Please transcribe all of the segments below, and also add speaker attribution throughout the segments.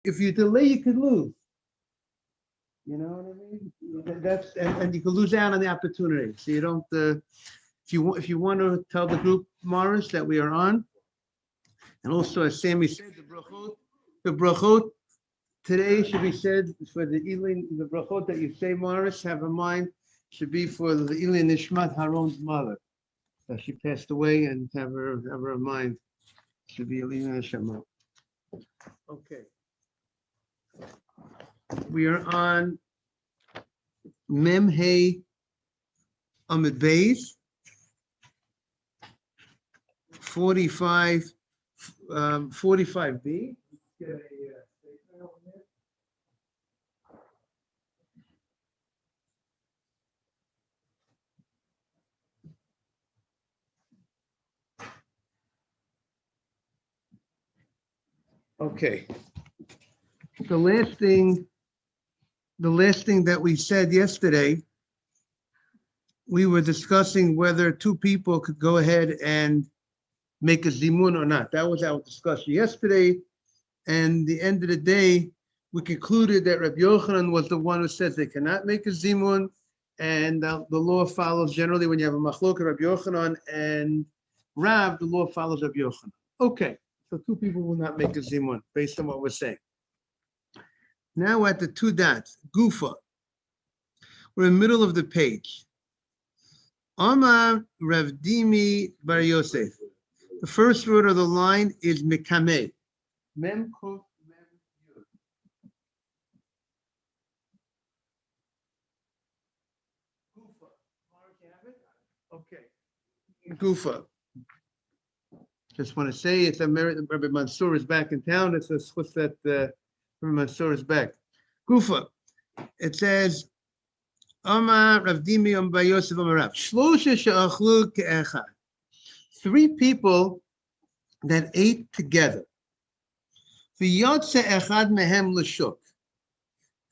Speaker 1: If you delay, you could lose. You know what I mean? That's and you could lose out on the opportunity. So you don't. If you want to tell the group, Morris, that we are on, and also as Sammy said, the brachot today should be said for the Elin, the brachot that you say, Morris, have in mind, should be for the Elin Nishmat Haron's mother. She passed away, and have her in mind. Should be Elin Nishmat. Okay. We are on Mem Hey Amid Beis 45, 45b. Okay. The last thing that we said yesterday, we were discussing whether two people could go ahead and make a zimun or not. That was our discussion yesterday. And the end of the day, we concluded that Rabbi Yochanan was the one who says they cannot make a zimun. And the law follows generally when you have a machlok, Rabbi Yochanan and Rav, the law follows Rabbi Yochanan. Okay, so two people will not make a zimun based on what we're saying. Now at the two dots, Gufa. We're in the middle of the page. Amar Rav Dimi Bar Yosef. The first word of the line is Mekameh. Mem Kuf Mem Yud. Gufa. Mark, you have it? Okay. Gufa. Just want to say it's a merit that Rabbi Mansour is back in town. It's a switch that Rabbi Mansour is back. Gufa. It says, Amar Rav Dimi Bar Yosef Amar Rav. Shlosha she'achlu ke'echad. Three people that ate together. V'yotze echad mehem l'shuk.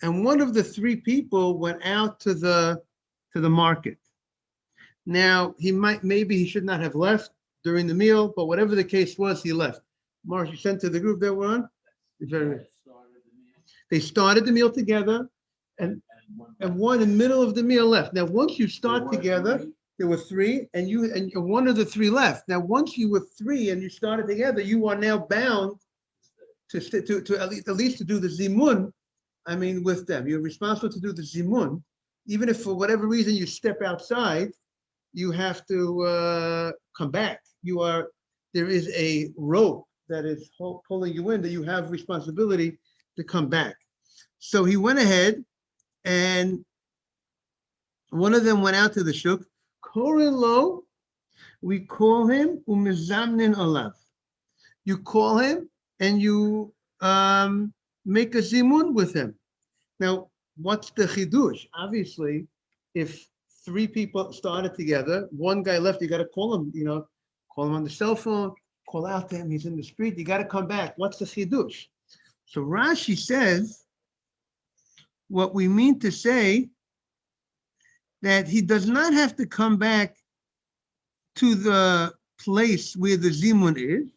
Speaker 1: And one of the three people went out to the market. Now maybe he should not have left during the meal, but whatever the case was, he left. Marsh, you sent to the group that we're on? They started the meal together, and one in the middle of the meal left. Now, once you start together, there were three, and one of the three left. Now, once you were three and you started together, you are now bound to at least to do the zimun. I mean, with them, you're responsible to do the zimun, even if for whatever reason you step outside, you have to come back. There is a rope that is pulling you in that you have responsibility to come back. So he went ahead, and one of them went out to the shuk. Korin lo, we call him umizamnin alav. You call him and you make a zimun with him. Now, what's the chidush? Obviously, if three people started together, one guy left, you got to call him, call him on the cell phone, call out to him, he's in the street, you got to come back. What's the chidush? So Rashi says, what we mean to say that he does not have to come back to the place where the zimun is.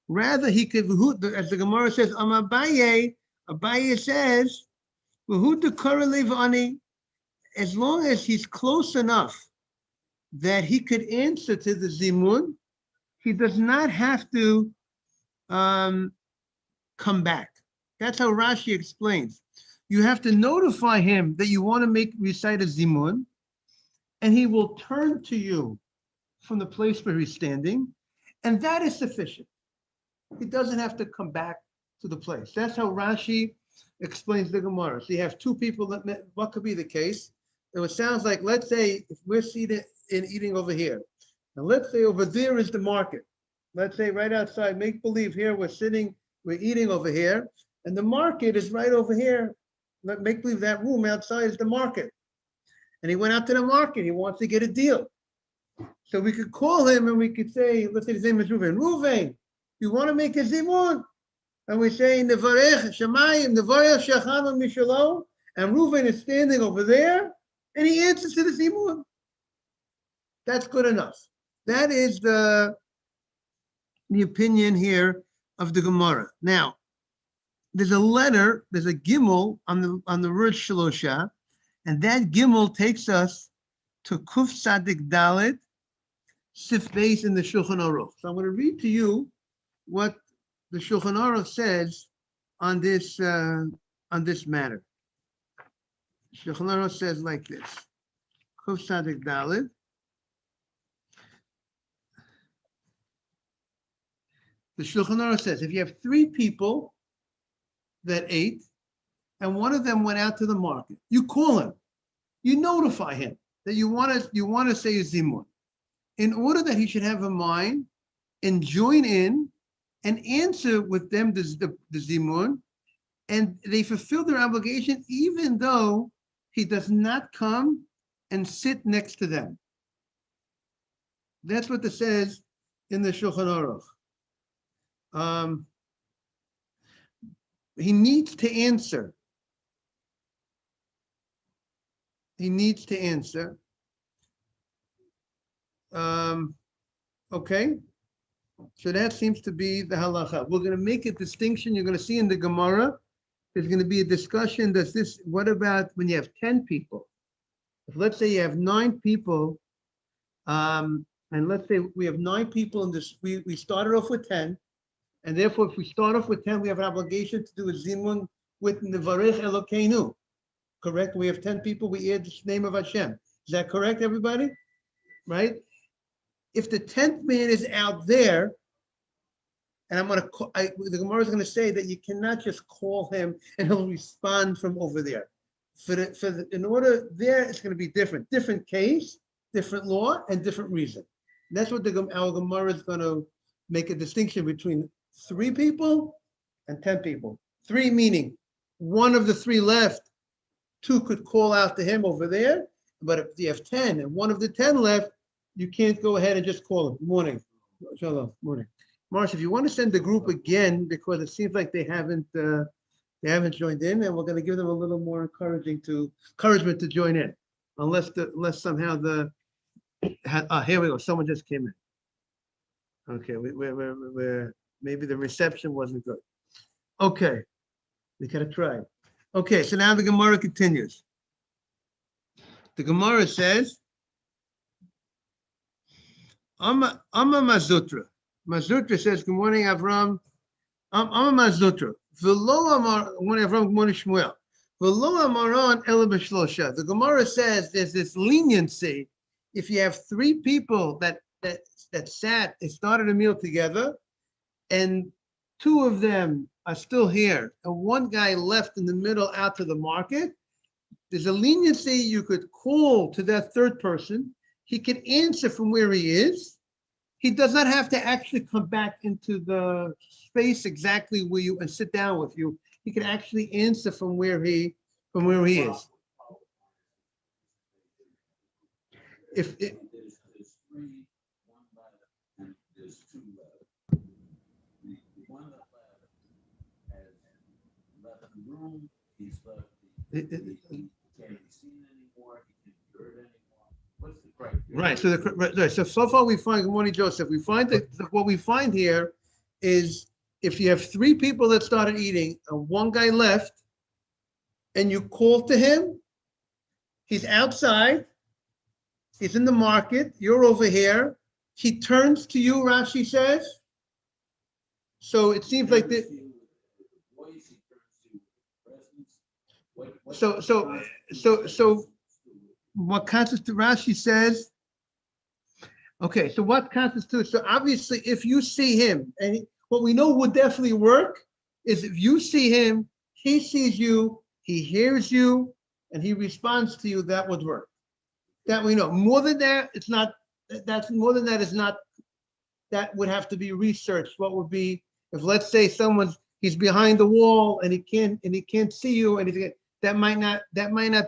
Speaker 1: Rather, he could, as the Gemara says, Abaye says, as long as he's close enough that he could answer to the zimun, he does not have to come back. That's how Rashi explains. You have to notify him that you want to recite a zimun, and he will turn to you from the place where he's standing, and that is sufficient. He doesn't have to come back to the place. That's how Rashi explains the Gemara. So you have two people what could be the case? It sounds like, let's say, if we're seated and eating over here, and let's say over there is the market. Let's say right outside, make believe here we're eating over here, and the market is right over here. Make believe that room outside is the market. And he went out to the market. He wants to get a deal. So we could call him and we could say, let's say his name is Ruven. Ruven, you want to make a zimun? And we say, Nevarech Shemayim, Nevarech Shechanu Mishalo, and Ruven is standing over there, and he answers to the zimun. That's good enough. That is the opinion here of the Gemara. Now, there's a letter, there's a gimel on the word shalosha, and that gimel takes us to Kuf Sadik Dalet, Sif Beis in the Shulchan Aruch. So I'm going to read to you what the Shulchan Aruch says on this matter. Shulchan Aruch says like this: Kuf Sadik Dalet. The Shulchan Aruch says if you have three people that ate, and one of them went out to the market, you call him, you notify him that you want to say a zimun, in order that he should have a mind and join in and answer with them the zimun, and they fulfill their obligation even though he does not come and sit next to them. That's what it says in the Shulchan Aruch. He needs to answer. He needs to answer. Okay, so that seems to be the halacha. We're going to make a distinction. You're going to see in the Gemara, there's going to be a discussion. What about when you have 10 people? If let's say you have 9 people, and let's say we have 9 people in this, we started off with 10, and therefore if we start off with 10, we have an obligation to do a zimun with Nevarech Elokeinu. Correct? We have 10 people, we add the name of Hashem. Is that correct, everybody? Right? If the 10th man is out there, and the Gemara is going to say that you cannot just call him and he'll respond from over there. In order there, it's going to be different case, different law, and different reason. And that's what our Gemara is going to make a distinction between 3 people and 10 people. 3 meaning one of the 3 left, 2 could call out to him over there, but if you have 10 and one of the 10 left, you can't go ahead and just call him. Morning. Shalom. Morning. Marsh, if you want to send the group again, because it seems like they haven't joined in, and we're going to give them a little more encouragement to join in, unless somehow here we go. Someone just came in. Okay, we're maybe the reception wasn't good. Okay, we gotta try. Okay, so now the Gemara continues. The Gemara says, Amma Mazutra. Mazutra says, good morning, Avram. Amma Mazutra. V'lo Amar, good morning, Avram, good morning, Shmuel. V'lo Amaran Ela B'Shlosha. The Gemara says there's this leniency. If you have 3 people that sat, they started a meal together, and 2 of them are still here, and 1 guy left in the middle out to the market, there's a leniency. You could call to that 3rd person. He can answer from where he is. He does not have to actually come back into the space exactly where you and sit down with you. He can actually answer from where he is. If it,
Speaker 2: he's left, he can't be seen anymore, he can't be heard anymore. What's the criteria?
Speaker 1: Right. So far we find, good morning, Joseph. We find that what we find here is if you have 3 people that started eating and 1 guy left, and you call to him, he's outside, he's in the market, you're over here, he turns to you, Rashi says. So it seems like the So what constitutes, Rashi says, okay, so what constitutes, so obviously if you see him, and what we know would definitely work is if you see him, he sees you, he hears you, and he responds to you, that would work. That we know. More than that, it's not, that would have to be researched. What would be, if let's say he's behind the wall and he can't see you, and that might not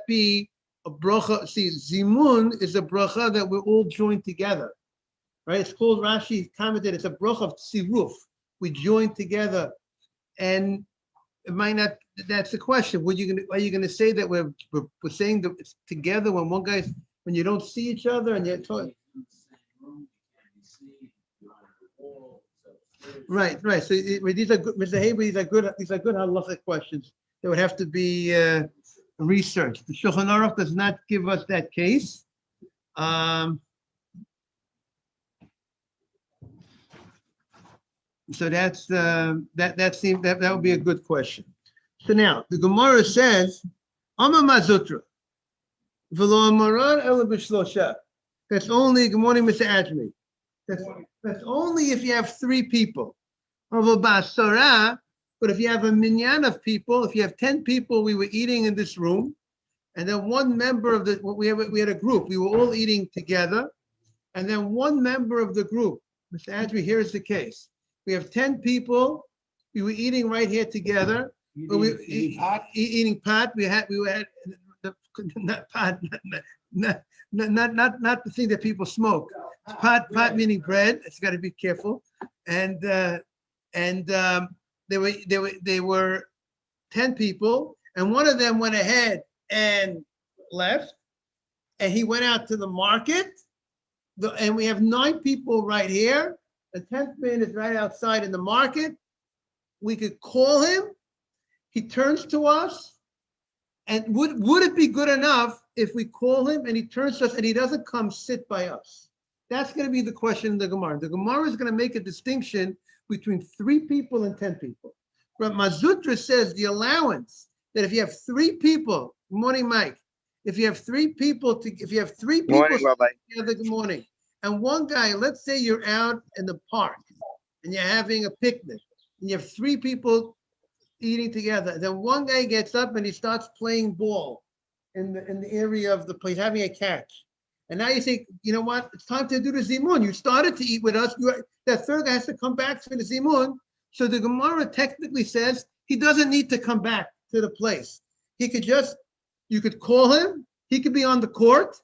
Speaker 1: be a bracha. See, zimun is a bracha that we're all joined together, right? It's called, Rashi commented, it's a bracha of tziruf. We join together, and it might not. That's the question. Are you gonna say that we're saying that it's together when you don't see each other and you're talking? Right, right. So these are good, Mr. Haber, these are good halachic questions. They would have to be researched. The Shulchan Aruch does not give us that case. So that seems that would be a good question. So now the Gemara says, "Ama mazutra, v'lo amaran ela b'shlosha." That's only. Good morning, Mr. Ajmi. That's only if you have three people. But if you have a minyan of people, if you have 10 people, we were eating in this room, and then one member of the we had a group. We were all eating together, and then one member of the group, Mr. Ajmi, here is the case. We have 10 people. We were eating right here together. Eating pot. We had the not pot, not the thing that people smoke. Pot meaning bread. It's got to be careful. And they were 10 people, and one of them went ahead and left, and he went out to the market. And we have 9 people right here. The 10th man is right outside in the market. We could call him. He turns to us. And would it be good enough if we call him and he turns to us and he doesn't come sit by us? That's going to be the question in the Gemara. The Gemara is going to make a distinction between 3 people and 10 people. But Mazutra says the allowance that if you have 3 people, good morning, Mike. If you have 3 people together, good morning. And one guy, let's say you're out in the park and you're having a picnic and you have 3 people eating together. Then one guy gets up and he starts playing ball in the area of the place, having a catch. And now you think, you know what? It's time to do the zimun. You started to eat with us. That third guy has to come back for the zimun. So the Gemara technically says he doesn't need to come back to the place. You could call him. He could be on the court,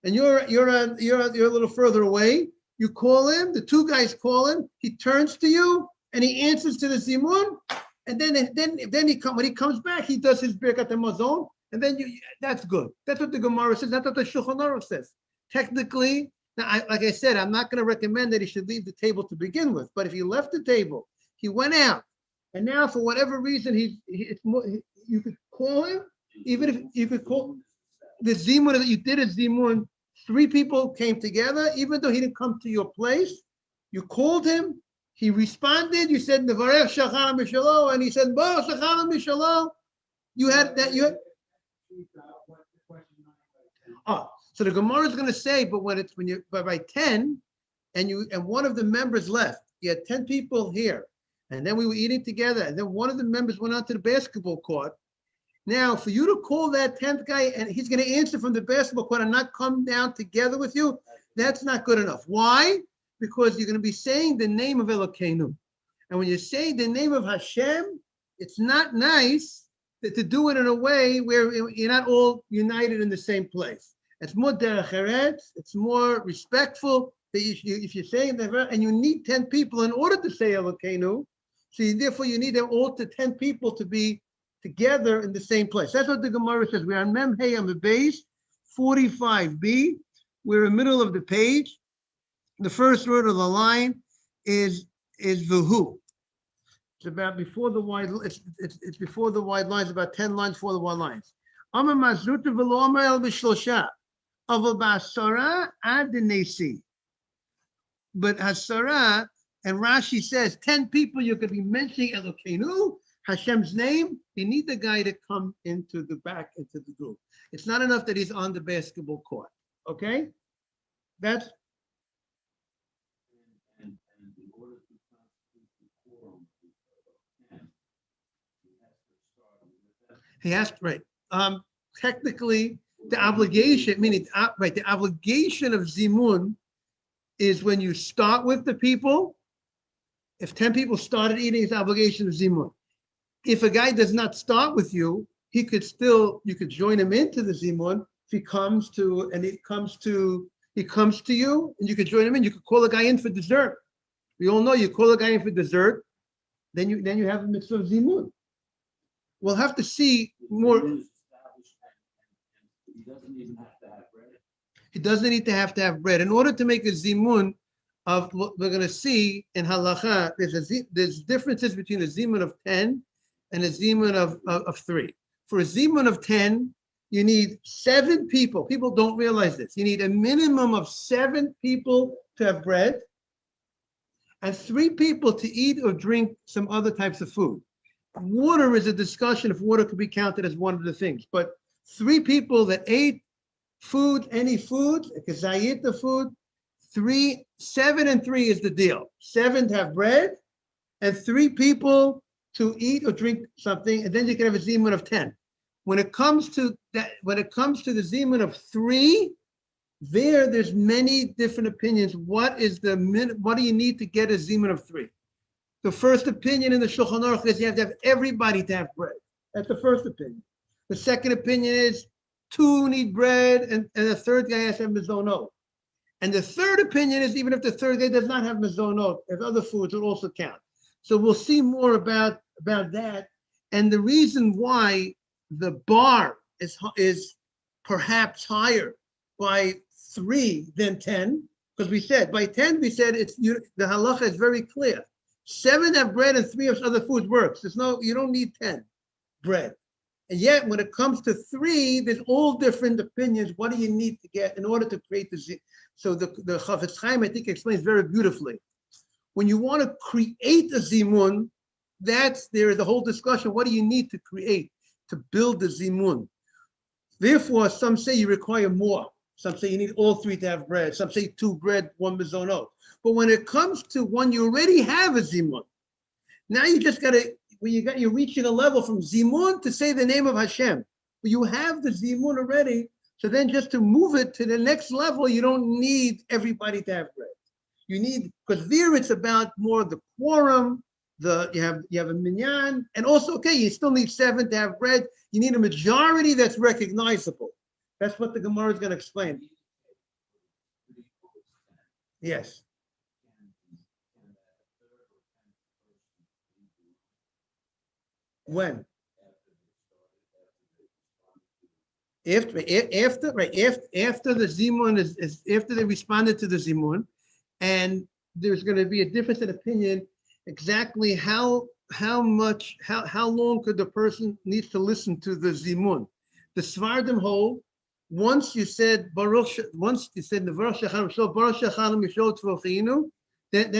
Speaker 1: and you're a little further away. You call him. The 2 guys call him. He turns to you and he answers to the zimun. And then when he comes back, he does his birkat hamazon, and then that's good. That's what the Gemara says. That's what the Shulchan Aruch says. Technically, now, like I said, I'm not going to recommend that he should leave the table to begin with. But if he left the table, he went out, and now for whatever reason you could call him. Even if you could call the zimun that you did a zimun, 3 people came together. Even though he didn't come to your place, you called him. He responded. You said Nevarech Shachar Mishalo, and he said Bo Shachar Mishalo. You had that. You had. Oh, so the Gemara is going to say, but when you're by 10, and one of the members left, you had 10 people here, and then we were eating together, and then one of the members went out to the basketball court. Now, for you to call that 10th guy, and he's going to answer from the basketball court and not come down together with you, that's not good enough. Why? Because you're going to be saying the name of Elokeinu. And when you say the name of Hashem, it's not nice to do it in a way where you're not all united in the same place. It's more derech eretz, it's more respectful that if you're saying that, and you need 10 people in order to say Elokeinu, so therefore you need them all to 10 people to be together in the same place. That's what the Gemara says. We're on Mem Hey on the base, 45b. We're in the middle of the page. The first word of the line is Vuhu. It's about before the wide. It's before the wide lines. About 10 lines before the wide lines. Amar Mazuta v'lo amar el b'shlosha, aval ba'asara ad nesi. But Hasara and Rashi says 10 people you could be mentioning Elokeinu, Hashem's name. You need the guy to come into the group. It's not enough that he's on the basketball court. Okay, that's. He asked, right. Technically, the obligation, meaning, right, the obligation of Zimun is when you start with the people. If 10 people started eating, it's obligation of Zimun. If a guy does not start with you, you could join him into the Zimun. If he comes to you, and you could join him in. You could call a guy in for dessert. We all know you call a guy in for dessert, then you have a mitzvah of Zimun. We'll have to see more. He doesn't even have to have bread. He doesn't need to have bread. In order to make a zimun, of what we're going to see in halacha. There's differences between a zimun of 10 and a zimun of 3. For a zimun of 10, you need 7 people. People don't realize this. You need a minimum of 7 people to have bread and 3 people to eat or drink some other types of food. Water is a discussion if water could be counted as one of the things, but 3 people that ate food, any food, the food, 7 and 3 is the deal. 7 to have bread and 3 people to eat or drink something, and then you can have a zimun of 10. When it comes to the zimun of 3, there's many different opinions. What do you need to get a zimun of 3? The first opinion in the Shulchan Aruch is you have to have everybody to have bread. That's the first opinion. The second opinion is 2 need bread, and the third guy has to have mizonot. And the third opinion is even if the third guy does not have mizonot, there's other foods that also count. So we'll see more about that. And the reason why the bar is perhaps higher by 3 than 10, because we said by 10 the halacha is very clear. 7 have bread and 3 have other foods works. You don't need 10 bread. And yet when it comes to 3, there's all different opinions. What do you need to get in order to create the zimun? So the Chafetz Chaim, I think, explains very beautifully. When you want to create a zimun, there is a whole discussion. What do you need to create to build the zimun? Therefore, some say you require more. Some say you need all 3 to have bread. Some say 2 bread, 1 mizonot. But when it comes to one you already have a zimun, now you just got to, you're reaching a level from zimun to say the name of Hashem. But you have the zimun already. So then just to move it to the next level, you don't need everybody to have bread. You need, because there it's about more the quorum, you have a minyan, and also, okay, you still need 7 to have bread. You need a majority that's recognizable. That's what the Gemara is going to explain. Yes. When? After the zimun is after they responded to the zimun, and there's going to be a difference in opinion exactly how long could the person needs to listen to the zimun. The Svardim hold once you said Baruch Shechanam Yishol Tvochinu, then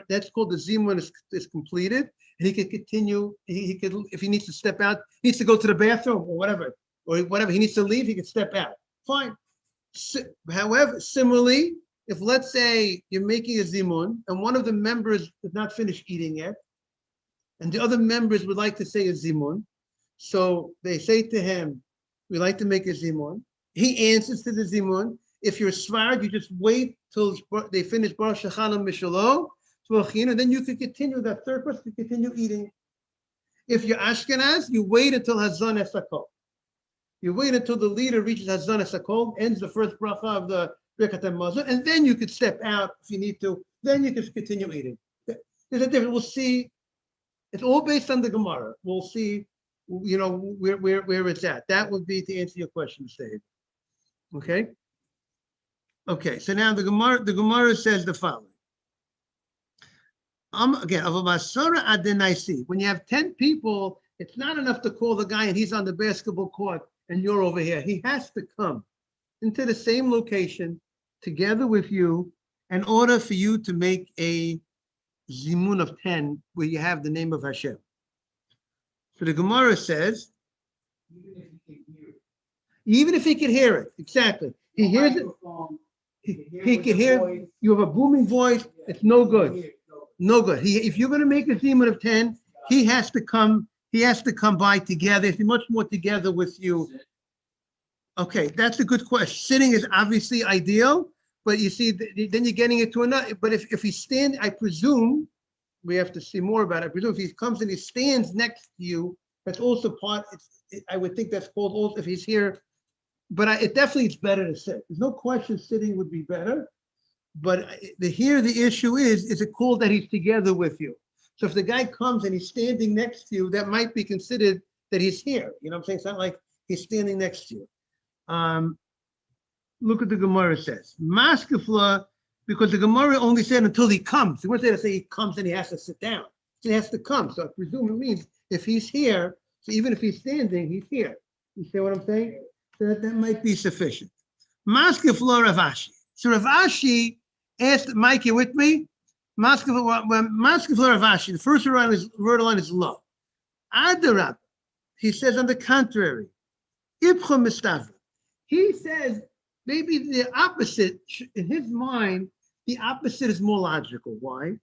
Speaker 1: that's called the zimun is completed, and he can continue. He could, if he needs to step out, he needs to go to the bathroom or whatever he needs to leave, he can step out. Fine. However, similarly, if let's say you're making a zimun and one of the members is not finished eating yet, and the other members would like to say a zimun, so they say to him, "We'd like to make a zimun." He answers to the zimun. If you're Svard, you just wait till they finish Baruch Shechanam Mishalo, then you could continue. That third person could continue eating. If you're Ashkenaz, you wait until Hazan Esakol. You wait until the leader reaches Hazan Esakol, ends the first bracha of the Birkat HaMazon, and then you could step out if you need to. Then you can continue eating. There's a difference. We'll see. It's all based on the Gemara. We'll see, where it's at. That would be to answer your question, Steve. Okay. Okay. So now the Gemara says the following. Again, when you have 10 people, it's not enough to call the guy and he's on the basketball court and you're over here. He has to come into the same location together with you in order for you to make a zimun of 10 where you have the name of Hashem. So the Gemara says, even if he can hear it, exactly. He hears it. He can hear. You have a booming voice. It's no good. No good. If you're going to make a zimun of 10, he has to come. He has to come by together. He's much more together with you. Okay, that's a good question. Sitting is obviously ideal, but you see, then you're getting it to another. But if he stands, I presume we have to see more about it. I presume if he comes and he stands next to you, that's also part. I would think that's called also if he's here. But it definitely is better to sit. There's no question sitting would be better. But the issue is it called that he's together with you? So if the guy comes and he's standing next to you, that might be considered that he's here. You know what I'm saying? It's not like he's standing next to you. Look what the Gemara says. Maskefla because the Gemara only said until he comes. It wasn't say he comes and he has to sit down. So he has to come. So I presume it means if he's here, so even if he's standing, he's here. You see what I'm saying? So that might be sufficient. Maskef lo Rav Ashi. So Rav Ashi asked, Mike, you with me? Maskef lo Rav Ashi. The first word line is lo. Adarab. He says on the contrary. Ibcha mistavra. He says maybe the opposite, in his mind, the opposite is more logical. Why?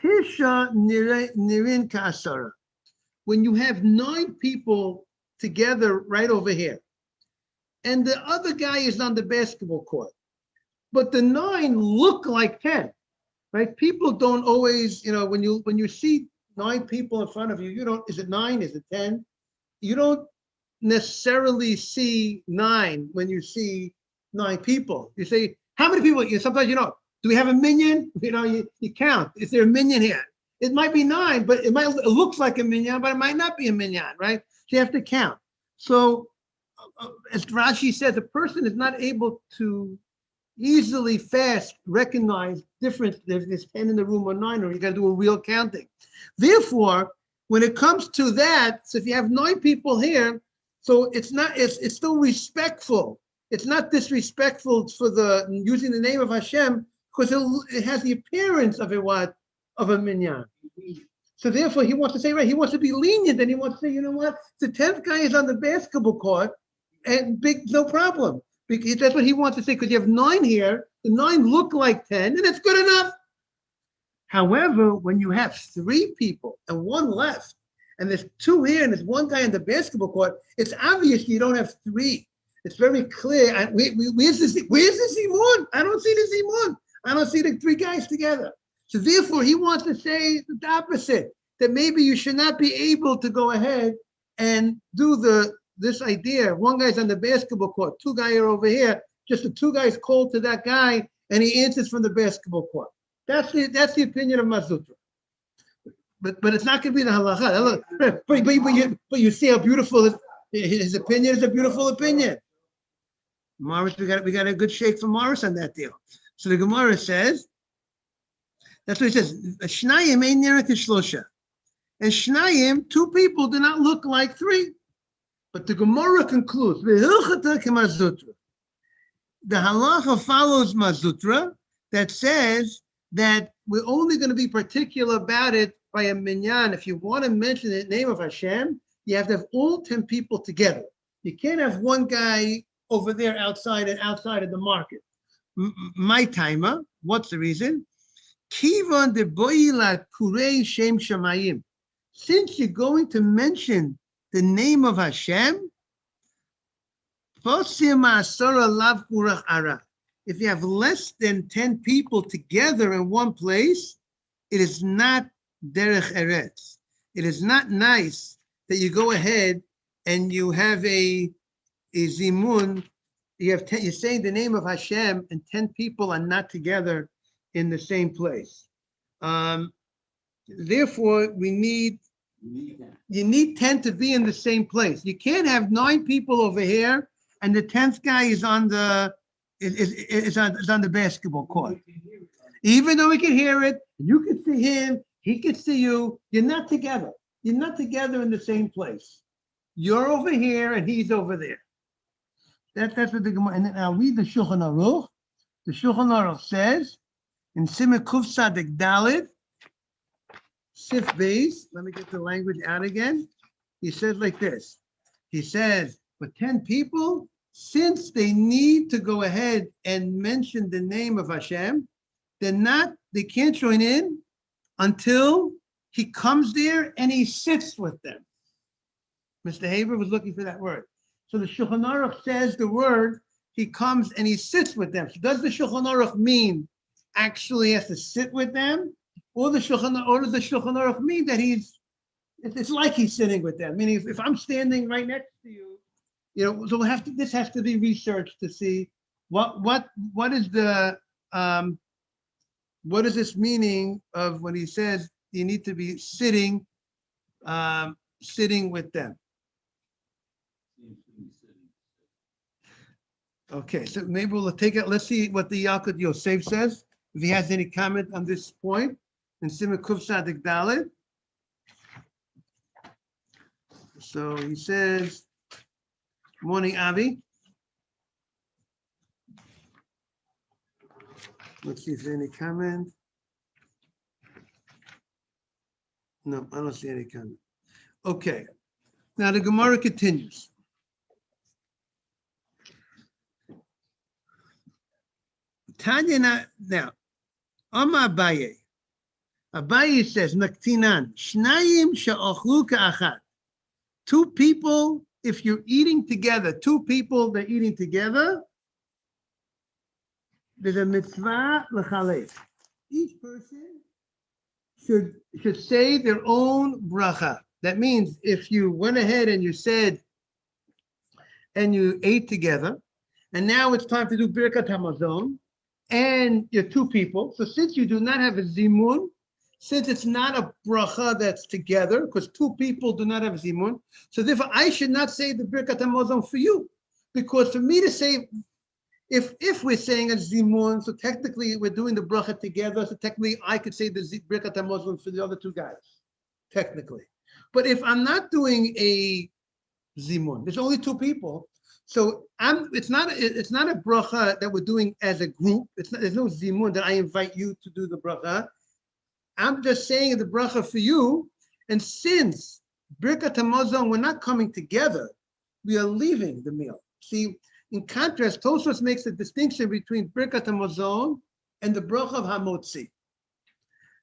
Speaker 1: Tisha nirin ka'asara. When you have 9 people together right over here, and the other guy is on the basketball court, but the 9 look like 10, right? People don't always, when you see 9 people in front of you, you don't, is it 9? Is it 10? You don't necessarily see 9 when you see 9 people. You say, how many people? Sometimes do we have a minion? You count. Is there a minion here? It might be 9, but it looks like a minion, but it might not be a minion, right? So you have to count. So as Rashi says, a person is not able to easily fast recognize difference if there's 10 in the room or 9, or you got to do a real counting. Therefore, when it comes to that, so if you have 9 people here, so it's still respectful. It's not disrespectful for using the name of Hashem, because it has the appearance of a minyan. So therefore, he wants to say, right, he wants to be lenient, and he wants to say, you know what, the 10th guy is on the basketball court, and no problem. Because that's what he wants to say, because you have 9 here, the 9 look like 10, and it's good enough. However, when you have 3 people and 1 left, and there's 2 here and there's 1 guy on the basketball court, it's obvious you don't have 3. It's very clear. Where's the Simon? I don't see the Simon. I don't see the 3 guys together. So therefore, he wants to say the opposite, that maybe you should not be able to go ahead and do this idea. 1 guy's on the basketball court, 2 guys are over here, just the 2 guys call to that guy, and he answers from the basketball court. That's the opinion of Mazutra. But it's not going to be the halacha. But you see how beautiful his opinion is. A beautiful opinion. Morris, we got a good shake for Morris on that deal. So the Gemara says, that's what he says. Shnayim ein nireh kishlosha, and Shnayim, 2 people do not look like 3. But the Gemara concludes, the halacha follows Mazutra that says that we're only going to be particular about it by a minyan. If you want to mention the name of Hashem, you have to have all 10 people together. You can't have 1 guy over there outside of the market. My timer, what's the reason? Kivan de boila kurei shem shamayim. Since you're going to mention the name of Hashem, if you have less than 10 people together in one place, it is not derech eretz. It is not nice that you go ahead and you have a zimun. You're saying the name of Hashem, and 10 people are not together in the same place. Therefore, you need 10 to be in the same place. You can't have 9 people over here, and the 10th guy is on the basketball court. Even though we can hear it, you can see him, he can see you. You're not together. You're not together in the same place. You're over here, and he's over there. That's what the Gemara. And then I'll read the Shulchan Aruch. The Shulchan Aruch says in Simon Kuf Sadik Dalit, Sif Beis. Let me get the language out again. He says like this. He says, for 10 people, since they need to go ahead and mention the name of Hashem, they can't join in until he comes there and he sits with them. Mr. Haber was looking for that word. So the Shulchan Aruch says the word, he comes and he sits with them. So does the Shulchan Aruch mean actually has to sit with them? Or does the Shulchan Aruch mean that it's like he's sitting with them? Meaning if I'm standing right next to you, so this has to be researched to see what is this meaning of when he says you need to be sitting with them. Okay, so maybe we'll take it. Let's see what the Yalkut Yosef says. if he has any comment on this point, in Simon Kuf Sadik Dalet. So he says, morning, Avi. Let's see if there's any comment. No, I don't see any comment. Okay. Now the Gemara continues. Tanya now, Amar Abaye. Abaye says, Naktinan, Shnayim she'ochlu ka'achat. Two people, if you're eating together, two people, they're eating together, there's a mitzvah l'chalech. Each person should say their own bracha. That means if you went ahead and you said, and you ate together, and now it's time to do Birkat Hamazon, and you're two people. So since you do not have a zimun, since it's not a bracha that's together, because two people do not have a zimun, so therefore I should not say the Birkat Hamazon for you, because for me to say, if we're saying a zimun, so technically we're doing the bracha together, so technically I could say the Birkat Hamazon for the other two guys, technically. But if I'm not doing a zimun, there's only two people, so it's not a bracha that we're doing as a group. There's no zimun that I invite you to do the bracha. I'm just saying the bracha for you. And since Birkat Hamazon, we're not coming together, we are leaving the meal. See, in contrast, Tosfos makes a distinction between Birkat Hamazon and the bracha of Hamotzi.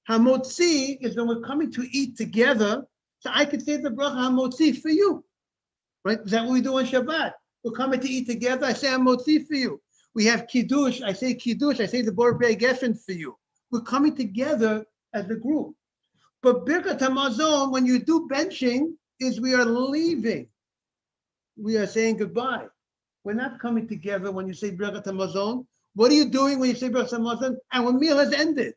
Speaker 1: Hamotzi is when we're coming to eat together. So I could say the bracha Hamotzi for you, right? Is that what we do on Shabbat? We're coming to eat together. I say Hamotzi for you. We have Kiddush. I say Kiddush. I say the Borei Geffen for you. We're coming together as a group. But Birkat Hamazon, when you do benching, is we are leaving. We are saying goodbye. We're not coming together when you say Birkat Hamazon. What are you doing when you say Birkat Hamazon? Our meal has ended.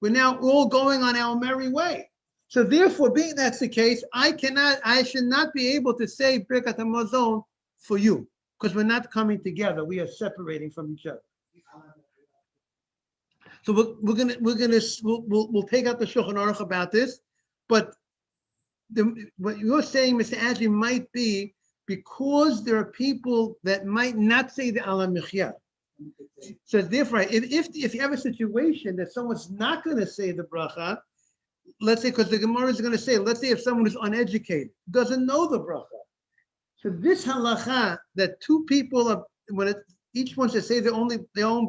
Speaker 1: We're now all going on our merry way. So therefore, being that's the case, I should not be able to say Birkat Hamazon for you, because we're not coming together. We are separating from each other. So we'll take out the Shulchan Aruch about this, but what you're saying, Mr. Azri, might be because there are people that might not say the Ala Michya. So therefore, if you have a situation that someone's not going to say the bracha, let's say, because the Gemara is going to say, let's say if someone is uneducated, doesn't know the bracha. So this halacha that two people are, each one should say their own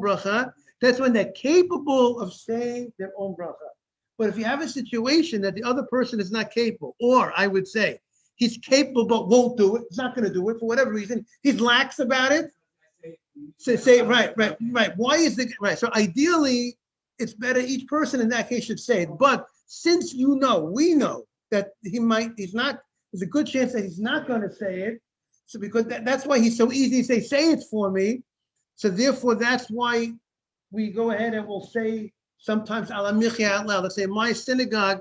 Speaker 1: bracha, that's when they're capable of saying their own bracha. But if you have a situation that the other person is not capable, or I would say he's capable but won't do it, he's not going to do it for whatever reason, he's lax about it. So say right. Why is the right? So ideally, it's better each person in that case should say it. But since we know that there's a good chance that he's not going to say it. So because that's why he's so easy to say it for me. So therefore, that's why we go ahead and we'll say sometimes Ala Michya out loud. Let's say in my synagogue,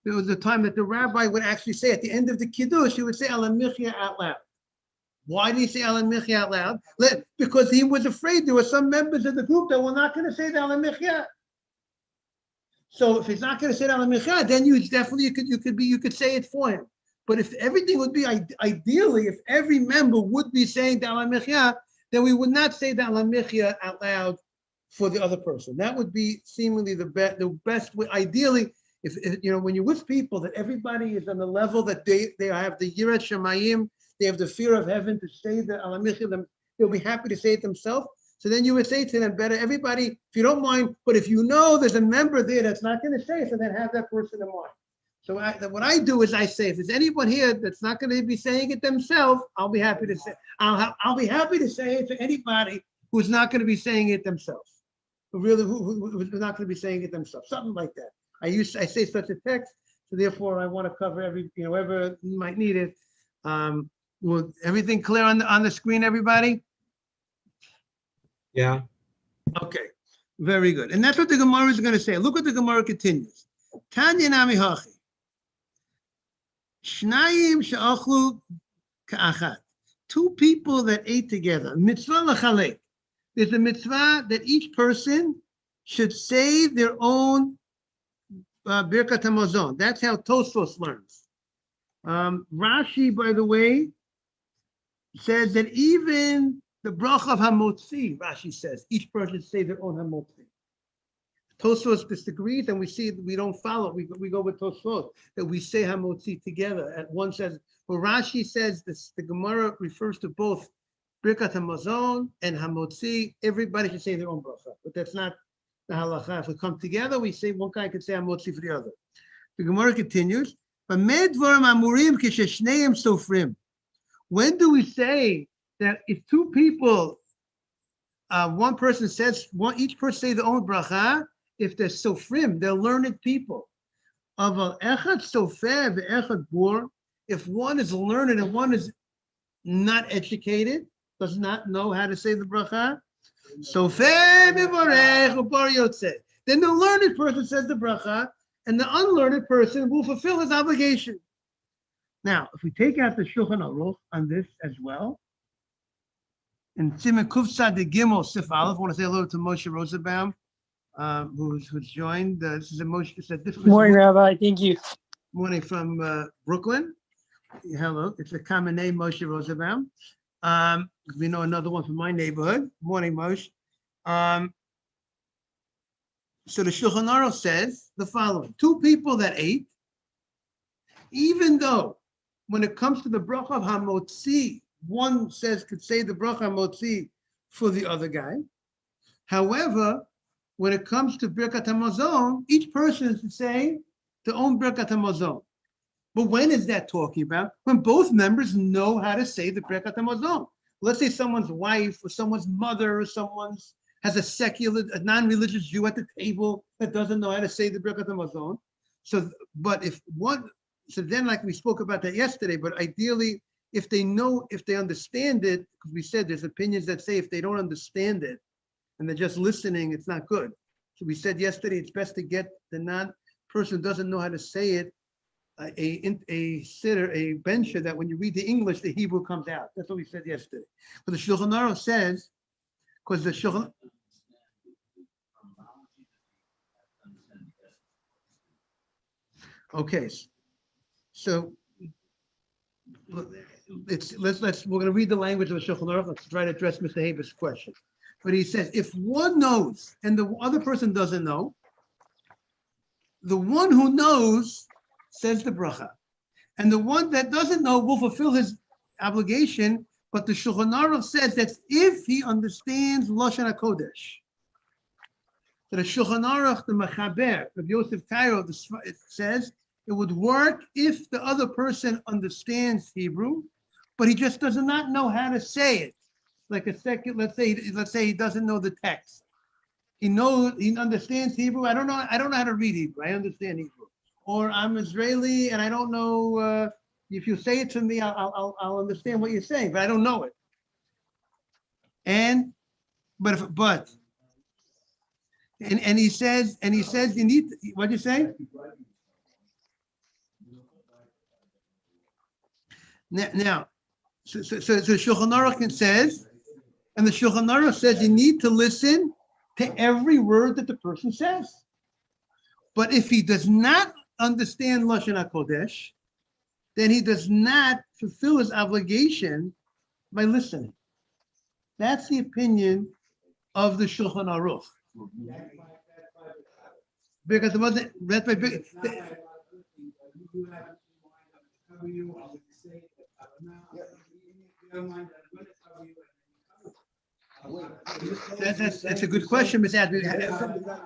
Speaker 1: there was a time that the rabbi would actually say at the end of the Kiddush, he would say Ala Michya out loud. Why did he say Ala Michya out loud? Because he was afraid there were some members of the group that were not going to say the Ala Michya. So if he's not going to say Ala Michya, then you could say it for him. But if everything would be ideally, if every member would be saying the Ala Michya, then we would not say the Ala Michya out loud for the other person. That would be seemingly the best way. Ideally, if when you're with people that everybody is on the level that they have the Yirat Shamayim, they have the fear of heaven to say the Ala Michya, they'll be happy to say it themselves. So then you would say to them, better everybody, if you don't mind, but if you know there's a member there that's not going to say it, so then have that person in mind. So what I do is I say, if there's anyone here that's not going to be saying it themselves, I'll be happy to say. I'll be happy to say it to anybody who's not going to be saying it themselves. Who's not going to be saying it themselves. Something like that. I say such a text, so therefore I want to cover whoever might need it. Everything clear on the screen, everybody?
Speaker 3: Yeah.
Speaker 1: Okay, very good. And that's what the Gemara is going to say. Look what the Gemara continues. Tanya nami hachi. Shnayim she'achlu ka'achat. Two people that ate together. Mitzvah l'chalek. There's a mitzvah that each person should say their own Birkat Hamazon. That's how Tosfos learns. Rashi, by the way, says that even the bracha of Hamotzi, Rashi says, each person should say their own Hamotzi. Tosfos disagrees, and we see we don't follow. We go with Tosfos, that we say Hamotzi together. And one says, well, Rashi says this, the Gemara refers to both Birkat Hamazon and Hamotzi. Everybody should say their own bracha, but that's not the halacha. If we come together, we say one guy can say Hamotzi for the other. The Gemara continues, when do we say that if two people, one person says, each person say their own bracha, if they're sofrim, they're learned people. Aval echad sofer ve'echad bor, if one is learned and one is not educated, does not know how to say the bracha, sofer mivorech u'bor yotzeh. Then the learned person says the bracha, and the unlearned person will fulfill his obligation. Now, if we take out the Shulchan Aruch on this as well, in Siman Kuf Tzad Gimel Sif Aleph, I want to say hello to Moshe Rosenbaum, who's joined. This is a Moshe. It's a different
Speaker 3: morning, Rabbi. Thank you.
Speaker 1: Morning from Brooklyn. Hello, it's a common name, Moshe Rosenbaum. We know another one from my neighborhood. Morning, Moshe. So the Shulchan Aruch says the following: two people that ate, even though when it comes to the bracha of Hamotzi, one says could say the bracha Hamotzi for the other guy. However, when it comes to Birkat Hamazon, each person is to say their own Birkat Hamazon. But when is that talking about? When both members know how to say the Birkat Hamazon. Let's say someone's wife or someone's mother or someone's has a non-religious Jew at the table that doesn't know how to say the Birkat Hamazon. So, but if one, so then like we spoke about that yesterday, but ideally, if they understand it, because we said there's opinions that say if they don't understand it and they're just listening, it's not good. So we said yesterday, it's best to get the non-person who doesn't know how to say it, a sitter, a bencher, that when you read the English, the Hebrew comes out. That's what we said yesterday. But the Shulchan Aruch says, because the Shulchan, okay, so we're going to read the language of the Shulchan Aruch. Let's try to address Mr. Haber's question. But he says, if one knows and the other person doesn't know, the one who knows says the bracha, and the one that doesn't know will fulfill his obligation. But the Shulchan Aruch says that if he understands Lashon HaKodesh, that the Shulchan Aruch, the Mechaber of Yosef Cairo, it says it would work if the other person understands Hebrew, but he just does not know how to say it. Like a second, let's say he doesn't know the text. He understands Hebrew. I don't know how to read Hebrew. I understand Hebrew. Or I'm Israeli and I don't know. If you say it to me, I'll understand what you're saying, but I don't know it. And he says you need. What'd you say? Now, so Shulchan Aruch says, and the Shulchan Aruch says you need to listen to every word that the person says. But if he does not understand Lashon HaKodesh, then he does not fulfill his obligation by listening. That's the opinion of the Shulchan Aruch. Because it wasn't read by big. That's a good question, Ms. Admin.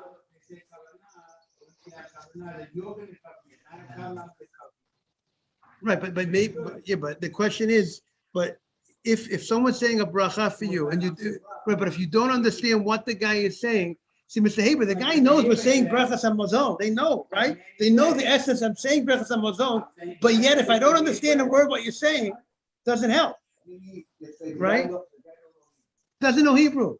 Speaker 1: Right, but maybe, but the question is, but if someone's saying a bracha for you and you do, right, but if you don't understand what the guy is saying, see, Mr. Haber, the guy knows we're saying Berachos Hamazon. They know, right? They know the essence. I'm saying Berachos Hamazon, but yet if I don't understand a word what you're saying, doesn't help, right? Doesn't know Hebrew.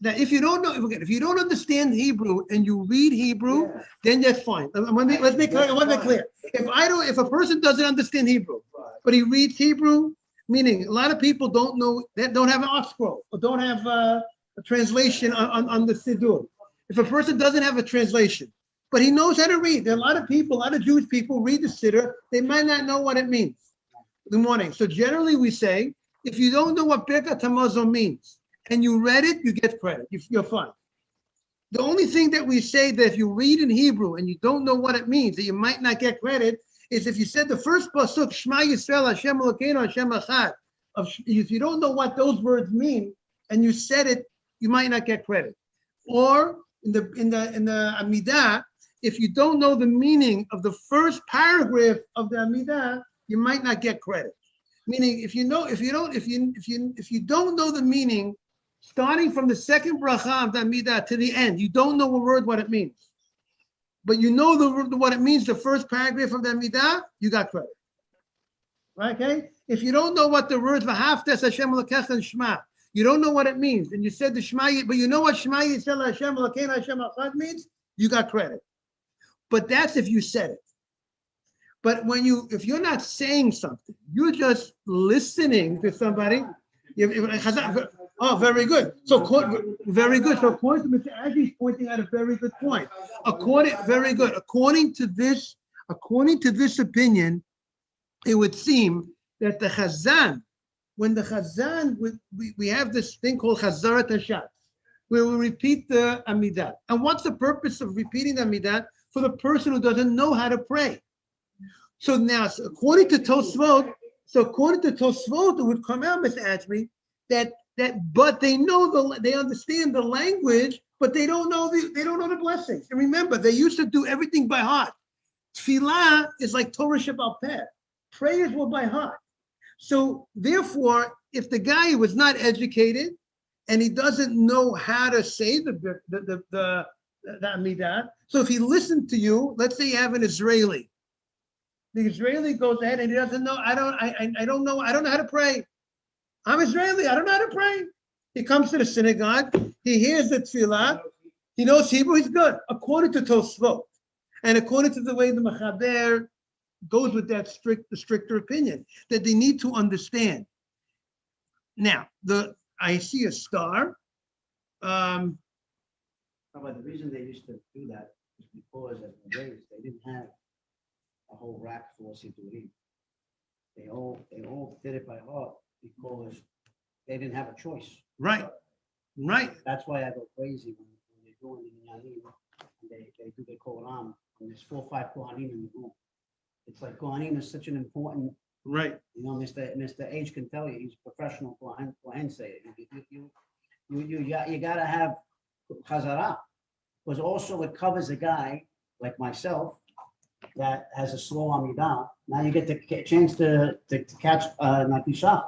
Speaker 1: Now, if you don't understand Hebrew and you read Hebrew, then that's fine. Let's make it clear. If a person doesn't understand Hebrew, but he reads Hebrew, meaning a lot of people don't know, that don't have an art scroll, or don't have a translation on the Siddur. If a person doesn't have a translation, but he knows how to read, there are a lot of people, a lot of Jewish people read the Siddur, they might not know what it means. Good morning. So generally we say, if you don't know what Birkat Hamazon means, and you read it, you get credit. You're fine. The only thing that we say that if you read in Hebrew and you don't know what it means, that you might not get credit, is if you said the first pasuk, Shema Yisrael Hashem Elokeinu Hashem Echad. If you don't know what those words mean and you said it, you might not get credit. Or in the Amidah, if you don't know the meaning of the first paragraph of the Amidah, you might not get credit. Meaning, if you don't know the meaning, starting from the second bracha of the Amidah to the end, you don't know a word what it means. But you know what it means, the first paragraph of the Amidah, you got credit. Okay? If you don't know what the words V'haftes Hashem Elokecha and Shema, you don't know what it means, and you said the Shema, but you know what Shema Yisrael Hashem Elokeinu Hashem Echad means, you got credit. But that's if you said it. But if you're not saying something, you're just listening to somebody. Oh, very good. So very good. So according to Mr. Agee, he's pointing out a very good point. Very good. According to this opinion, it would seem that the Chazan, when the Chazan, we have this thing called Chazarat Hashatz, where we repeat the Amidah. And what's the purpose of repeating the Amidah? For the person who doesn't know how to pray. So now, according to Tosfot, it would come out, Mr. Ashby, that but they understand the language, but they don't know the blessings. And remember, they used to do everything by heart. Tefillah is like Torah Sheba'al Peh. Prayers were by heart. So therefore, if the guy was not educated and he doesn't know how to say the Amidah, so if he listened to you, let's say you have an Israeli. The Israeli goes ahead and he doesn't know, I don't know how to pray. I'm Israeli, I don't know how to pray. He comes to the synagogue, he hears the tefillah, he knows Hebrew, he's good, according to Tosfot. And according to the way the Mechaber goes with that the stricter opinion, that they need to understand. Now, I see a star.
Speaker 3: But the reason they used to do that is because as the raised, they didn't have a whole rack for Siddurim. They all did it by heart because they didn't have a choice.
Speaker 1: Right.
Speaker 3: That's why I go crazy when they're doing the Minyanim and they do the Koran and there's 4 or 5 Kohanim in the room. It's like Kohanim is such an important.
Speaker 1: Right.
Speaker 3: You know, Mr. H can tell you he's a professional Kohen say it. You gotta have Chazarah, because also it covers a guy like myself that has a slow Amidah. Now you get the chance to catch Nakisha.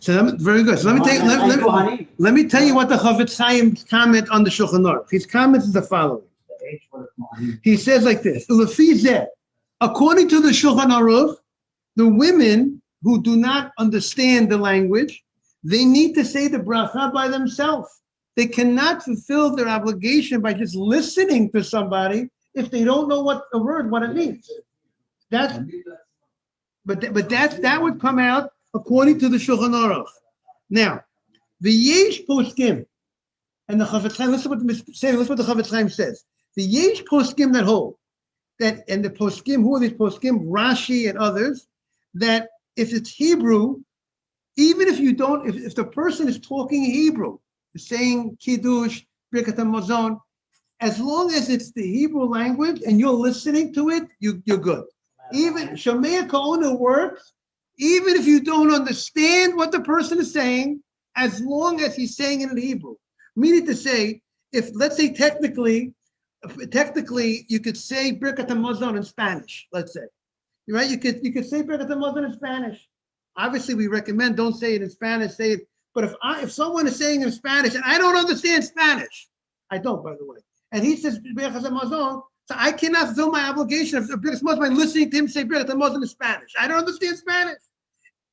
Speaker 1: So very good. So let me tell you what the Chavetz Chaim's comment on the Shulchan Aruch. His comment is the following. He says like this: according to the Shulchan Aruch, the women who do not understand the language, they need to say the bracha by themselves. They cannot fulfill their obligation by just listening to somebody if they don't know what it means. That would come out according to the Shulchan Aruch. Now, the Yesh Poskim and the Chavetz Chaim, listen what the Chavetz Chaim says. The Yesh Poskim that hold that, and the Poskim, who are these Poskim? Rashi and others, that if it's Hebrew, even if you don't, if the person is talking Hebrew, saying Kiddush, Birkat Hamazon, as long as it's the Hebrew language and you're listening to it, you're good. Even Shomea Ka'ona works, even if you don't understand what the person is saying, as long as he's saying it in Hebrew. Meaning to say, if let's say technically you could say Birkat Hamazon in Spanish, let's say. Right? You could say Birkat Hamazon in Spanish. Obviously, we recommend don't say it in Spanish, say it. But if someone is saying in Spanish and I don't understand Spanish, I don't, by the way, and he says Birkat Hamazon, so I cannot fulfill my obligation of Birkat Hamazon by listening to him say Birkat Hamazon in Spanish. I don't understand Spanish.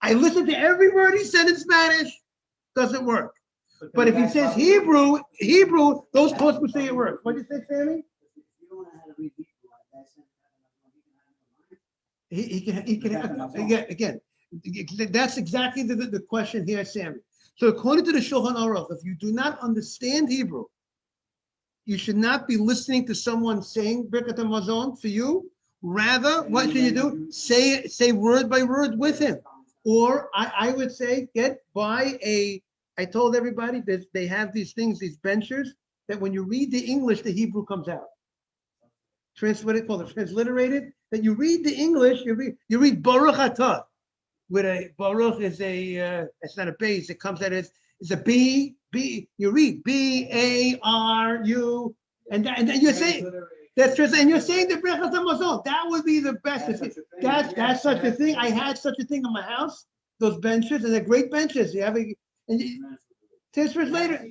Speaker 1: I listen to every word he said in Spanish. Doesn't work. But if he says Hebrew, those posts would say it works. What did you say, Sammy? He can again. That's exactly the question here, Sammy. So according to the Shulchan Aruch, if you do not understand Hebrew, you should not be listening to someone saying Birkat Hamazon for you. Rather, what should you do? Say word by word with him. Or I would say I told everybody that they have these things, these benchers, that when you read the English, the Hebrew comes out. Transliterated, that you read the English, you read Baruch Atah, with a Baruch is it's not a base, it comes out as it's a B, you read B-A-R-U, and then you're saying, that's true, and you're saying the Berachos Hamazon. That would be the best. That's such a thing. I had such a thing in my house, those benches, and they're great benches. You have and 10 years later.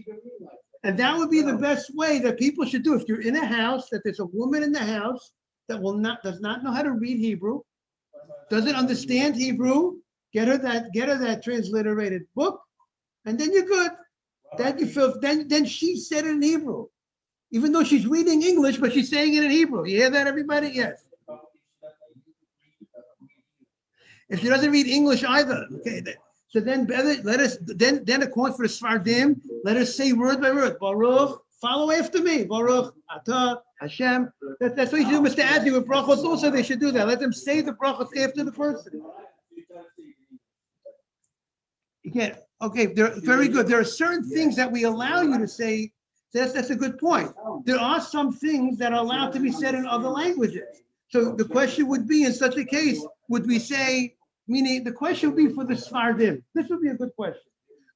Speaker 1: And that would be the best way that people should do. If you're in a house, that there's a woman in the house that does not know how to read Hebrew, doesn't understand Hebrew, get her that transliterated book, and then you're good. Then she said it in Hebrew. Even though she's reading English, but she's saying it in Hebrew. You hear that, everybody? Yes. If she doesn't read English either, okay. So then let us according for the Sfardim, let us say word by word. Baruch, follow after me. Baruch, Atah, Hashem. That's what you do, Mr. Adzi, with Berachos also. They should do that. Let them say the Berachos after the person. You can't. Okay, they're very good. There are certain things that we allow you to say. That's a good point. There are some things that are allowed to be said in other languages. So the question would be, in such a case, would we say, meaning the question would be for the Sfardim. This would be a good question.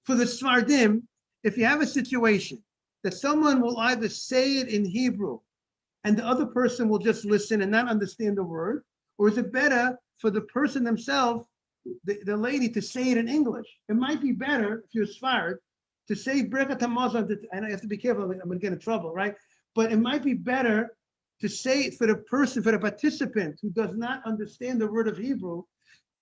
Speaker 1: For the Sfardim, if you have a situation that someone will either say it in Hebrew and the other person will just listen and not understand the word, or is it better for the person themselves, the lady, to say it in English? It might be better if you're Sfard to say Birkat Hamazon, and I have to be careful, I'm going to get in trouble, right? But it might be better to say it for the person, for the participant who does not understand the word of Hebrew,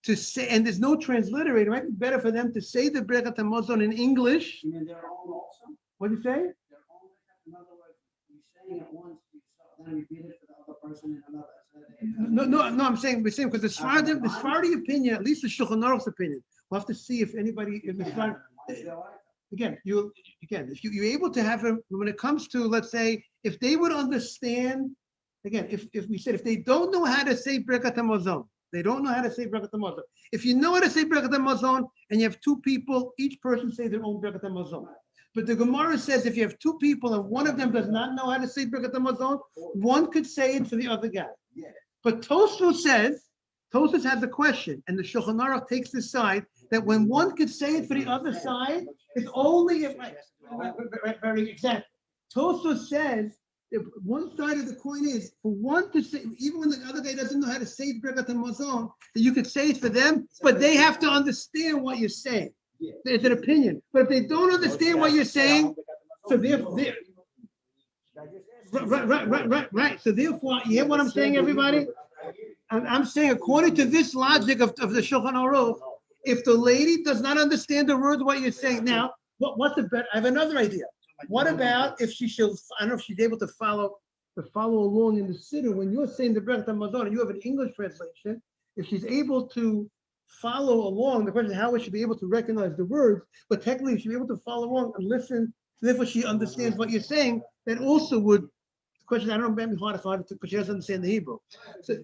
Speaker 1: to say, and there's no transliterator, it might be better for them to say the Birkat Hamazon in English.
Speaker 3: You mean their own also?
Speaker 1: What do you say?
Speaker 3: Their own, in other words, you're saying it once, then repeat it for the other person in another.
Speaker 1: No, I'm saying because the Sephardi opinion, at least the Shulchan Aruch's opinion, we'll have to see if anybody in the Sephardi. Again, if you're able to have him, when it comes to, let's say, if they would understand, again, if we said, if they don't know how to say Birkat Hamazon, they don't know how to say Birkat Hamazon. If you know how to say Birkat Hamazon and you have two people, each person say their own Birkat Hamazon. But the Gemara says if you have two people and one of them does not know how to say Birkat Hamazon, one could say it for the other guy. But Tosfos has a question, and the Shulchan Aruch takes this side, that when one could say it for the other side, it's only if, very exact. Tosfos says, if one side of the coin is for one to say, even when the other guy doesn't know how to say Birkat Hamazon, that you could say it for them, but they have to understand what you're saying. It's an opinion. But if they don't understand what you're saying, so therefore, right. So therefore, you hear what I'm saying, everybody? I'm saying, according to this logic of the Shulchan Aruch, if the lady does not understand the word what you're saying now, what's the better? I have another idea. What about if I don't know if she's able to follow along in the siddur when you're saying the Birkat Hamazon and you have an English translation, if she's able to follow along, the question is how would she be able to recognize the words, but technically if she'd be able to follow along and listen, therefore she understands what you're saying, that also would, the question, I don't know, maybe hard because she doesn't understand the Hebrew. So,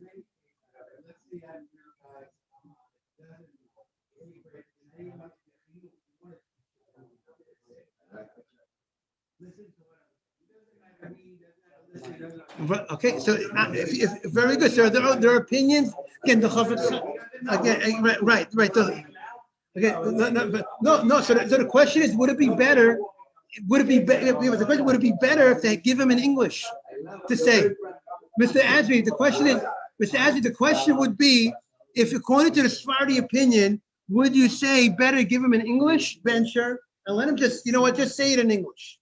Speaker 1: okay, so if very good. So there are opinions. Again, the Chafetz again, right. No. So the question is, would it be better? Would it be better? The question: would it be better if they give him in English to say, Mr. Azri? The question is, Mr. Azri. The question would be, if according to the Sephardi opinion, would you say better give him an English bencher and let him just, just say it in English?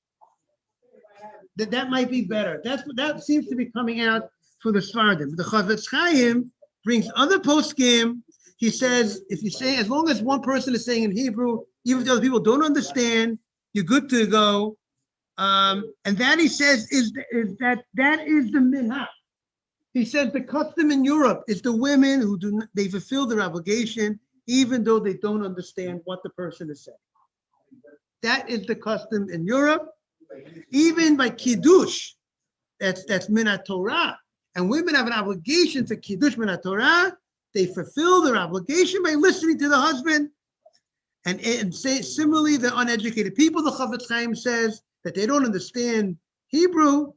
Speaker 1: That might be better. That seems to be coming out for the Sfardim. The Chafetz Chaim brings other poskim. He says, if you say, as long as one person is saying in Hebrew, even if the other people don't understand, you're good to go. And that, he says, is the minhag. He says the custom in Europe is the women who they fulfill their obligation, even though they don't understand what the person is saying. That is the custom in Europe. Even by Kiddush, that's Minat Torah. And women have an obligation to Kiddush Minat Torah. They fulfill their obligation by listening to the husband. And say, similarly, the uneducated people, the Chafetz Chaim says that they don't understand Hebrew.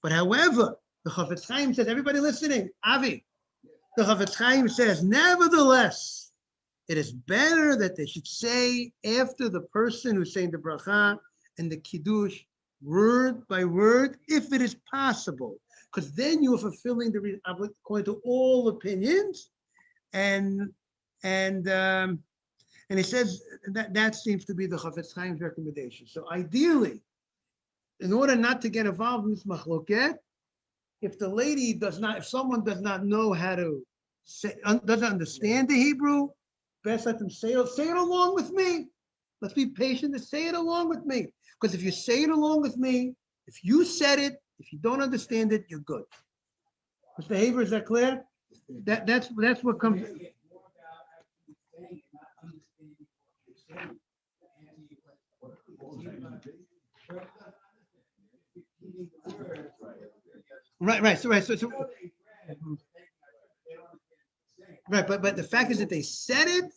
Speaker 1: But however, the Chafetz Chaim says, everybody listening, Avi, the Chafetz Chaim says, nevertheless, it is better that they should say after the person who's saying the bracha and the kiddush, word by word, if it is possible, because then you are fulfilling the according to all opinions, and he says that seems to be the Chafetz Chaim's recommendation. So ideally, in order not to get involved in this machloket, if someone does not know how to say, doesn't understand the Hebrew, best let them say it along with me. Let's be patient to say it along with me. Because if you say it along with me, if you said it, if you don't understand it, you're good. Mr. Haber, is that clear? That's what comes. Right. So right, but the fact is that they said it.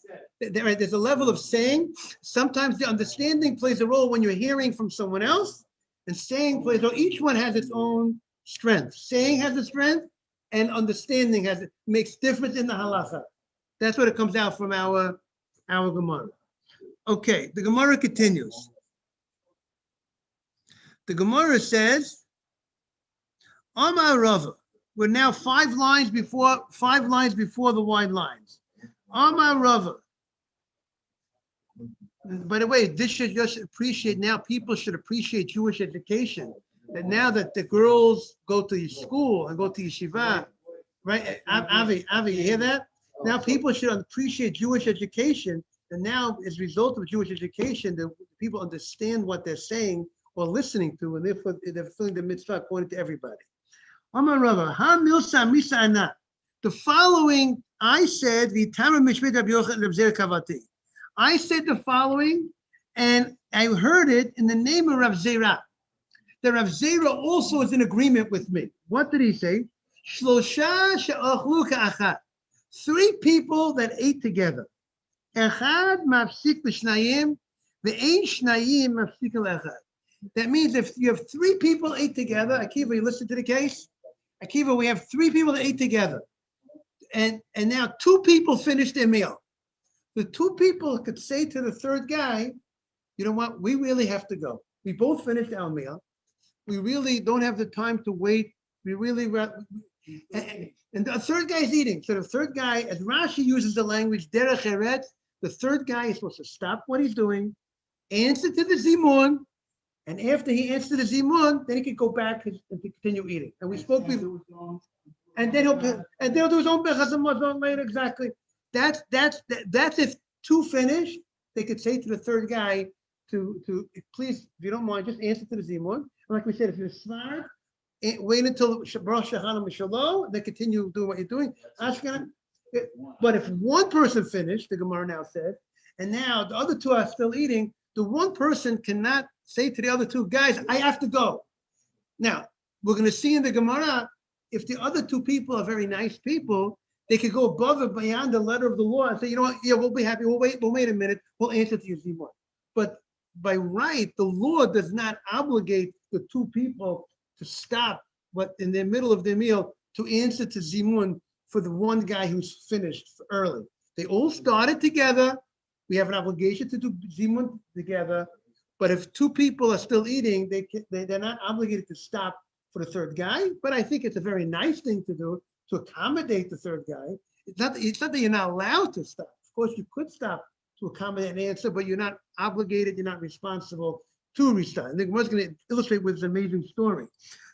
Speaker 1: Right, there's a level of saying. Sometimes the understanding plays a role when you're hearing from someone else, and saying plays a role. Each one has its own strength. Saying has a strength, and understanding makes difference in the halacha. That's what it comes out from our Gemara. Okay, the Gemara continues. The Gemara says, Amar Rava. We're now 5 lines before the wide lines. Amar Rava. By the way, this should just appreciate, now people should appreciate Jewish education. That now that the girls go to school and go to yeshiva, right? Avi, you hear that? Now people should appreciate Jewish education. And now, as a result of Jewish education, the people understand what they're saying or listening to, and therefore they're fulfilling the mitzvah according to everybody. Amar Rava, ha milsa misana. The following I said, V'tama mishmei Rabbi Yochanan Reb Zera Kavati. I said the following, and I heard it in the name of Rav Zera. The Rav Zera also is in agreement with me. What did he say? Shlosha she'achlu ka'achad. 3 people that ate together. Echad mafsik l'shnayim, ve'ein shnayim mafsik l'echad. That means if you have 3 people ate together, Akiva, you listen to the case? Akiva, we have 3 people that ate together. And now 2 people finished their meal. The 2 people could say to the 3rd guy, you know what, we really have to go. We both finished our meal. We really don't have the time to wait. We really, and the 3rd guy is eating. So the 3rd guy, as Rashi uses the language, derech eretz, the 3rd guy is supposed to stop what he's doing, answer to the zimun, and after he answered the zimun, then he could go back and continue eating. And we spoke before. And then he'll do his own bechas hamazon later. Exactly. That's if 2 finish, they could say to the 3rd guy to please, if you don't mind, just answer to the zimun. And like we said, if you're smart, wait until Baruch Shechana Mishalo, then continue doing what you're doing. But if 1 person finished, the Gemara now said, and now the other 2 are still eating, the 1 person cannot say to the other 2 guys, I have to go. Now, we're going to see in the Gemara, if the other 2 people are very nice people, they could go above and beyond the letter of the law and say, you know what, yeah, we'll be happy. We'll wait a minute. We'll answer to you zimun. But by right, the law does not obligate the 2 people to stop in the middle of their meal to answer to zimun for the 1 guy who's finished early. They all started together. We have an obligation to do zimun together. But if 2 people are still eating, they're not obligated to stop for the 3rd guy. But I think it's a very nice thing to do to accommodate the 3rd guy. It's not that you're not allowed to stop. Of course, you could stop to accommodate an answer, but you're not obligated, you're not responsible to restart. And the Gemara is going to illustrate with this amazing story.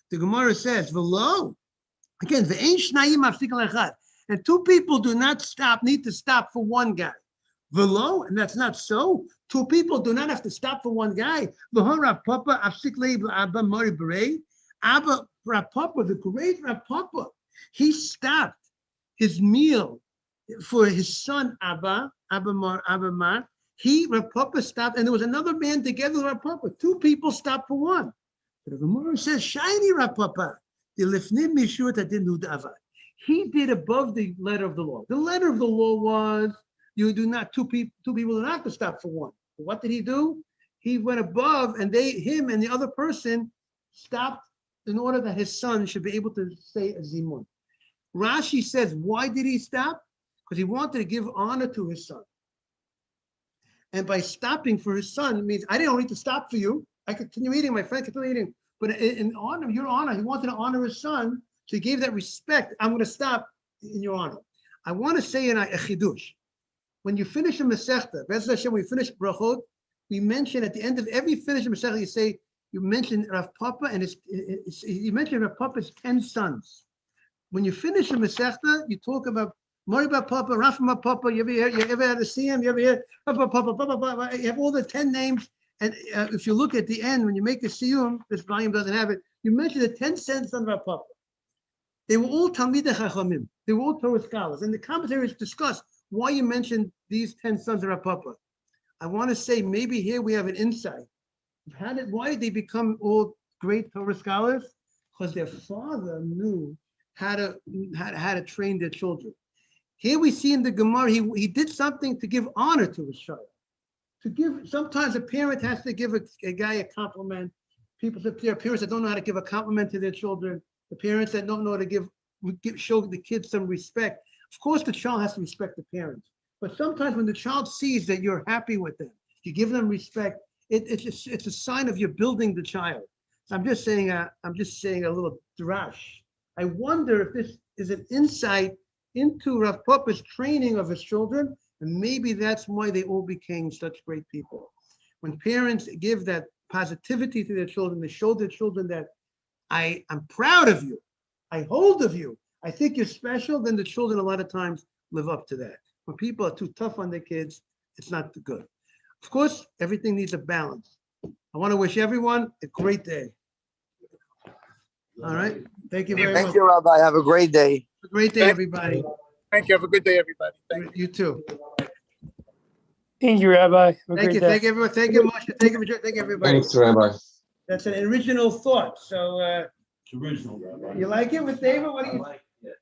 Speaker 1: The Gemara says, "V'lo," again, ve'ein shnayim mafsik l'echad, and 2 people need to stop for 1 guy. V'lo, and that's not so. 2 people do not have to stop for 1 guy. V'ho Rav Papa afsik leib Abba Mori Berei. Abba Rav Papa, the great Rav Papa, he stopped his meal for his son Abba Mar. Rav Papa stopped, and there was another man together with Rav Papa. Two people stopped for one. But the Gemara says, "Shiny Rav Papa, the lifnim mishur tadinu dava." He did above the letter of the law. The letter of the law was you do not two people do not have to stop for one. But what did he do? He went above, and him and the other person stopped in order that his son should be able to say a zimun. Rashi says, why did he stop? Because he wanted to give honor to his son. And by stopping for his son, it means I don't need to stop for you. I continue eating, my friend continue eating. But in honor, your honor, he wanted to honor his son. So he gave that respect. I'm going to stop in your honor. I want to say in a chidush. When you finish a Masechta, Be'ez Hashem, we finish Berachos, we mention at the end of every finish of Masechta, you mention Rav Papa and you mention Rav Papa's 10 sons. When you finish a Masechta, you talk about Mori Bar Papa, Rafma Papa, you ever had to see him? You ever hear Papa, Papa, you have all the 10 names. And if you look at the end, when you make a siyum, this volume doesn't have it, you mention the 10 sons of Rav Papa. They were all Talmidei Chachamim. They were all Torah scholars. And the commentaries discuss why you mentioned these 10 sons of Rav Papa. I want to say maybe here we have an insight. Why did they become all great Torah scholars? Because their father knew how to train their children. Here we see in the Gemara, he did something to give honor to his child. Sometimes a parent has to give a guy a compliment. There are parents that don't know how to give a compliment to their children. The parents that don't know how to show the kids some respect. Of course, the child has to respect the parents. But sometimes when the child sees that you're happy with them, you give them respect, it's a sign of you're building the child. So I'm just saying a little drash. I wonder if this is an insight into Rav Papa's training of his children, and maybe that's why they all became such great people. When parents give that positivity to their children, they show their children that I'm proud of you, I hold of you, I think you're special, then the children a lot of times live up to that. When people are too tough on their kids, it's not good. Of course, everything needs a balance. I want to wish everyone a great day. All right. Thank you very much.
Speaker 4: Thank you, Rabbi. Have a great day.
Speaker 1: A great day, everybody.
Speaker 5: Thank you. Have a good day, everybody. Thank you.
Speaker 1: You too.
Speaker 6: Thank you, Rabbi. Have a
Speaker 1: Thank
Speaker 6: great
Speaker 1: you.
Speaker 6: day.
Speaker 1: Thank you, everyone. Thank you, Moshe. Thank you, thank you, everybody.
Speaker 7: Thanks, Rabbi.
Speaker 1: That's an original thought. So
Speaker 2: It's original, Rabbi.
Speaker 1: you like it with David? What do
Speaker 2: I
Speaker 1: you
Speaker 2: like it.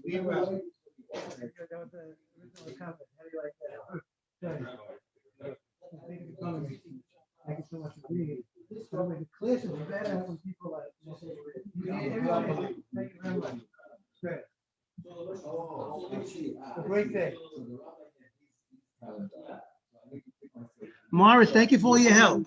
Speaker 1: think? That was the original comment. How do you like that? Thank you for coming. Thank you so much for being here. The class is better when people like everybody. Thank you very much. Great. A great day. Morris, thank you for all your help.